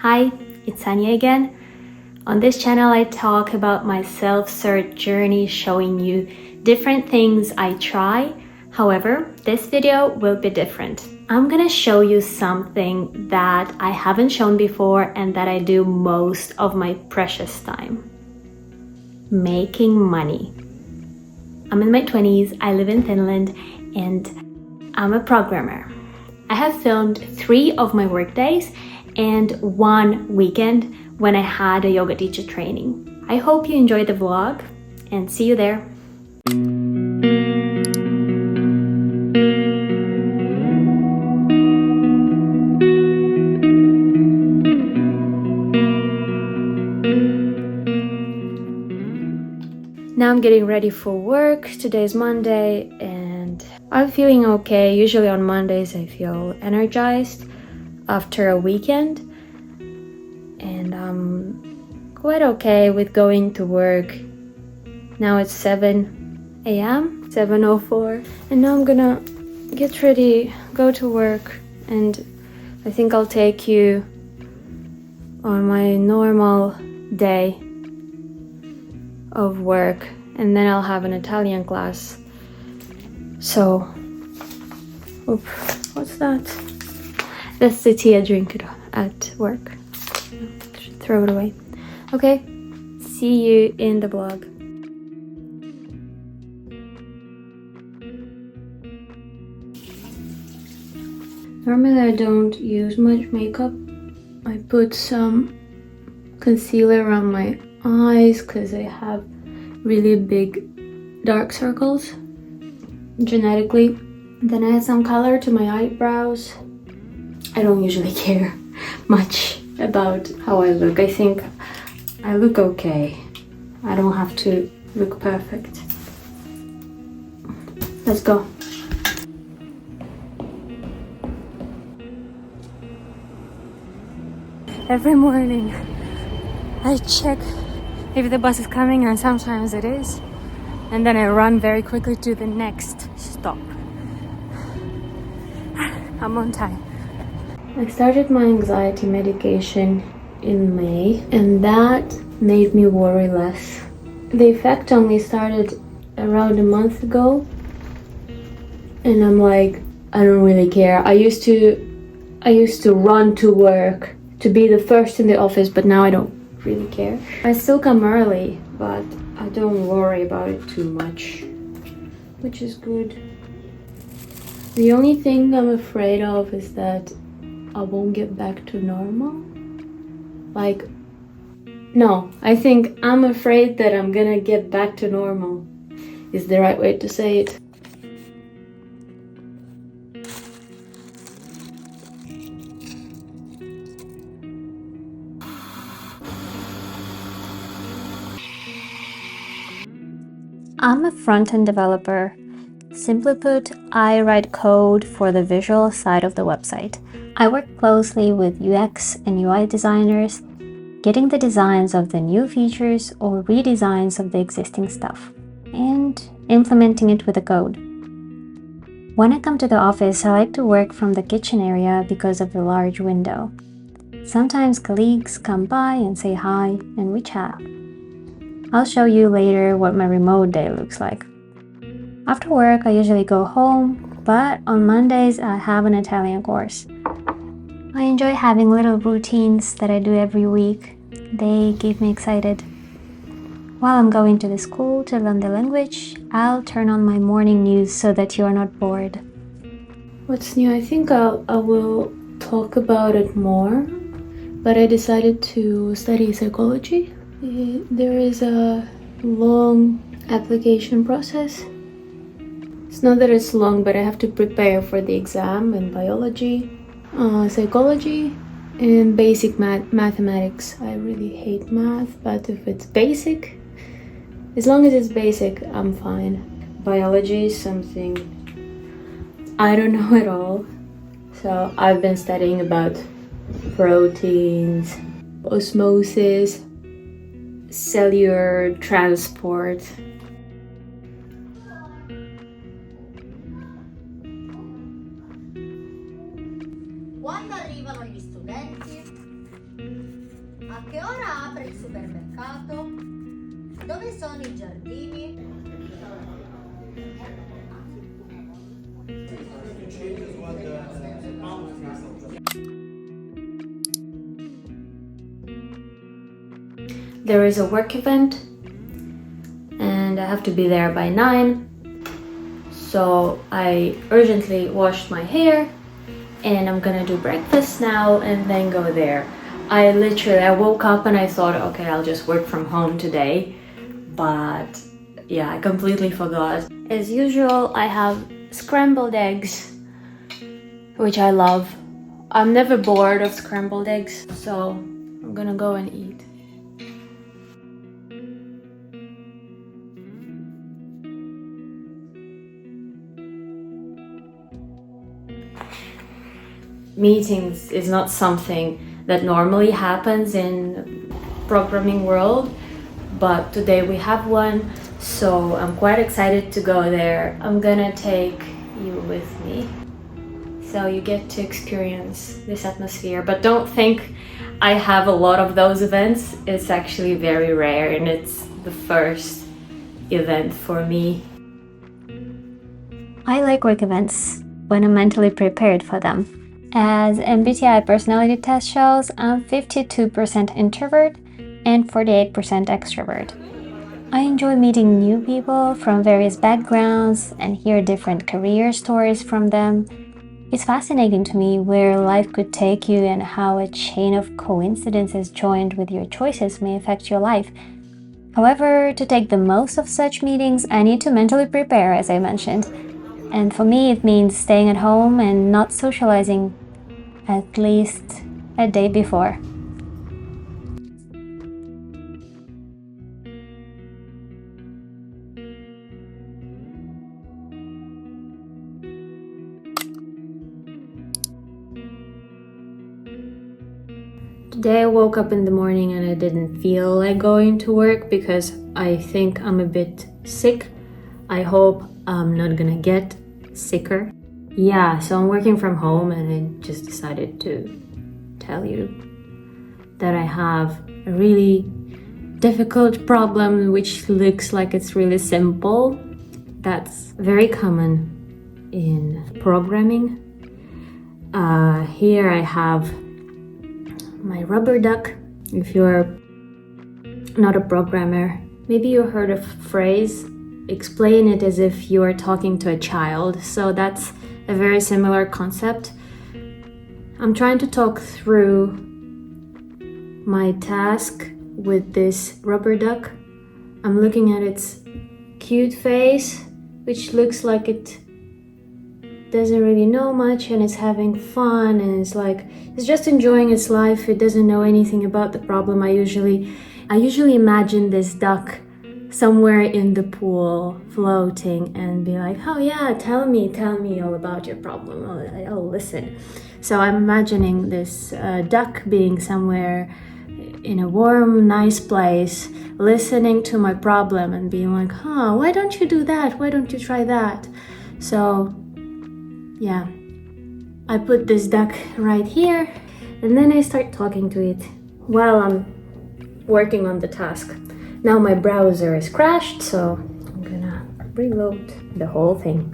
Hi, it's Anya again. On this channel, I talk about my self-cert journey, showing you different things I try. However, this video will be different. I'm gonna show you something that I haven't shown before and that I do most of my precious time. Making money. I'm in my 20s, I live in Finland, and I'm a programmer. I have filmed 3 of my workdays and 1 weekend when I had a yoga teacher training. I hope you enjoyed the vlog and see you there. Now I'm getting ready for work. Today's Monday and I'm feeling okay. Usually on Mondays I feel energized after a weekend, and I'm quite okay with going to work. Now it's 7 a.m. 7:04, and now I'm gonna get ready, go to work, and I think I'll take you on my normal day of work, and then I'll have an Italian class. So, what's that? That's the tea I drink at work. Should throw it away. Okay, see you in the vlog. Normally I don't use much makeup. I put some concealer around my eyes because I have really big dark circles genetically. Then I add some color to my eyebrows. I don't usually care much about how I look. I think I look okay. I don't have to look perfect. Let's go. Every morning I check if the bus is coming, and sometimes it is, and then I run very quickly to the next stop. I'm on time. I started my anxiety medication in May, and that made me worry less. The effect only started around a month ago, and I'm like, I don't really care. I used to run to work to be the first in the office, but now I don't really care. I still come early, but I don't worry about it too much, which is good. The only thing I'm afraid of is that I won't get back to normal. I think I'm afraid that I'm gonna get back to normal is the right way to say it. I'm a front-end developer. Simply put, I write code for the visual side of the website. I work closely with UX and UI designers, getting the designs of the new features or redesigns of the existing stuff, and implementing it with the code. When I come to the office, I like to work from the kitchen area because of the large window. Sometimes colleagues come by and say hi, and we chat. I'll show you later what my remote day looks like. After work, I usually go home, but on Mondays I have an Italian course. I enjoy having little routines that I do every week. They keep me excited. While I'm going to the school to learn the language, I'll turn on my morning news so that you are not bored. What's new? I think I will talk about it more, but I decided to study psychology. There is a long application process. It's not that it's long, but I have to prepare for the exam in biology, psychology, and basic mathematics. I really hate math, but if it's basic, as long as it's basic, I'm fine. Biology is something I don't know at all. So I've been studying about proteins, osmosis, cellular transport. Quando arrivano gli studenti? A che ora apre il supermercato? Dove sono i giardini? There is a work event and I have to be there by 9. So I urgently washed my hair and I'm gonna do breakfast now and then go there. I woke up and I thought, okay, I'll just work from home today. But yeah, I completely forgot. As usual, I have scrambled eggs, which I love. I'm never bored of scrambled eggs, so I'm gonna go and eat. Meetings is not something that normally happens in programming world, but today we have one, so I'm quite excited to go there. I'm gonna take you with me so you get to experience this atmosphere, but don't think I have a lot of those events. It's actually very rare and it's the first event for me. I like work events when I'm mentally prepared for them. As MBTI personality test shows, I'm 52% introvert and 48% extrovert. I enjoy meeting new people from various backgrounds and hear different career stories from them. It's fascinating to me where life could take you and how a chain of coincidences joined with your choices may affect your life. However, to take the most of such meetings, I need to mentally prepare, as I mentioned. And for me, it means staying at home and not socializing at least a day before. Today I woke up in the morning and I didn't feel like going to work because I think I'm a bit sick. I hope I'm not gonna get sicker. Yeah, so I'm working from home and I just decided to tell you that I have a really difficult problem which looks like it's really simple. That's very common in programming. Here I have my rubber duck. If you're not a programmer, maybe you heard a phrase, explain it as if you are talking to a child. So that's a very similar concept. I'm trying to talk through my task with this rubber duck. I'm looking at its cute face, which looks like it doesn't really know much and it's having fun and it's just enjoying its life. It doesn't know anything about the problem. I usually imagine this duck somewhere in the pool floating and be like, oh yeah, tell me all about your problem. I'll listen. So I'm imagining this duck being somewhere in a warm, nice place, listening to my problem and being like, why don't you do that? Why don't you try that? So yeah, I put this duck right here and then I start talking to it while I'm working on the task. Now my browser is crashed, so I'm gonna reload the whole thing.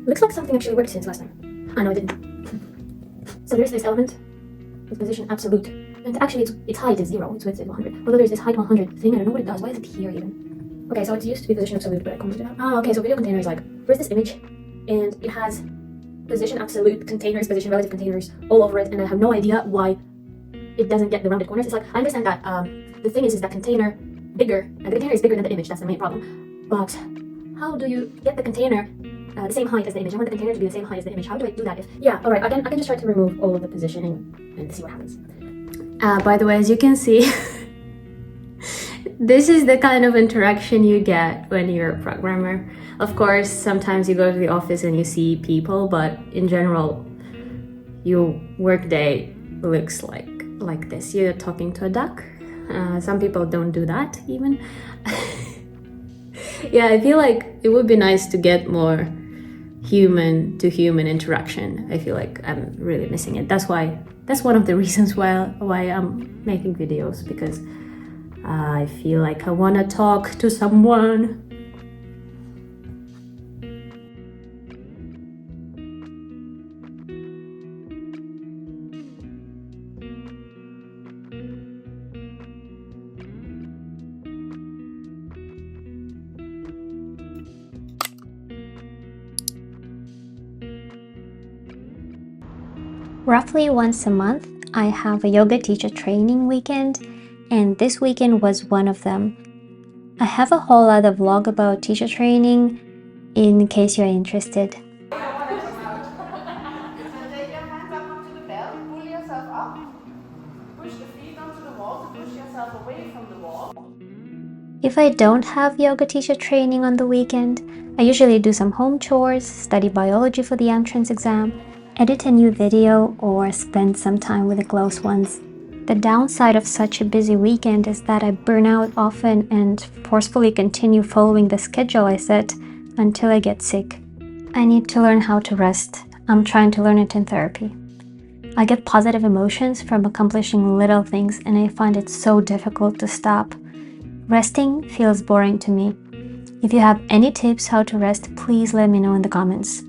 Looks like something actually worked since last time. Oh no, it didn't. So there's this element with position absolute, and actually its height is 0, its width is 100. Although there's this height 100 thing, I don't know what it does. Why is it here even? Okay, so it used to be position absolute, but I commented out. Okay, so video container is like, where's this image? And it has position absolute containers, position relative containers all over it, and I have no idea why it doesn't get the rounded corners. It's like, I understand that the thing is that container bigger, and the container is bigger than the image, that's the main problem. But how do you get the container the same height as the image? I want the container to be the same height as the image. How do I do that? Alright, I can just try to remove all of the positioning and see what happens. By the way, as you can see, this is the kind of interaction you get when you're a programmer. Of course, sometimes you go to the office and you see people, but in general, your workday looks like this. You're talking to a duck. Some people don't do that even. Yeah, I feel like it would be nice to get more human to human interaction. I feel like I'm really missing it. That's one of the reasons why I'm making videos, because I feel like I want to talk to someone. Roughly once a month, I have a yoga teacher training weekend, and this weekend was one of them. I have a whole other vlog about teacher training in case you're interested. Take your hands up onto the belt, pull yourself up, push the feet onto the wall to push yourself away from the wall. If I don't have yoga teacher training on the weekend, I usually do some home chores, study biology for the entrance exam, edit a new video, or spend some time with the close ones. The downside of such a busy weekend is that I burn out often and forcefully continue following the schedule I set until I get sick. I need to learn how to rest. I'm trying to learn it in therapy. I get positive emotions from accomplishing little things, and I find it so difficult to stop. Resting feels boring to me. If you have any tips how to rest, please let me know in the comments.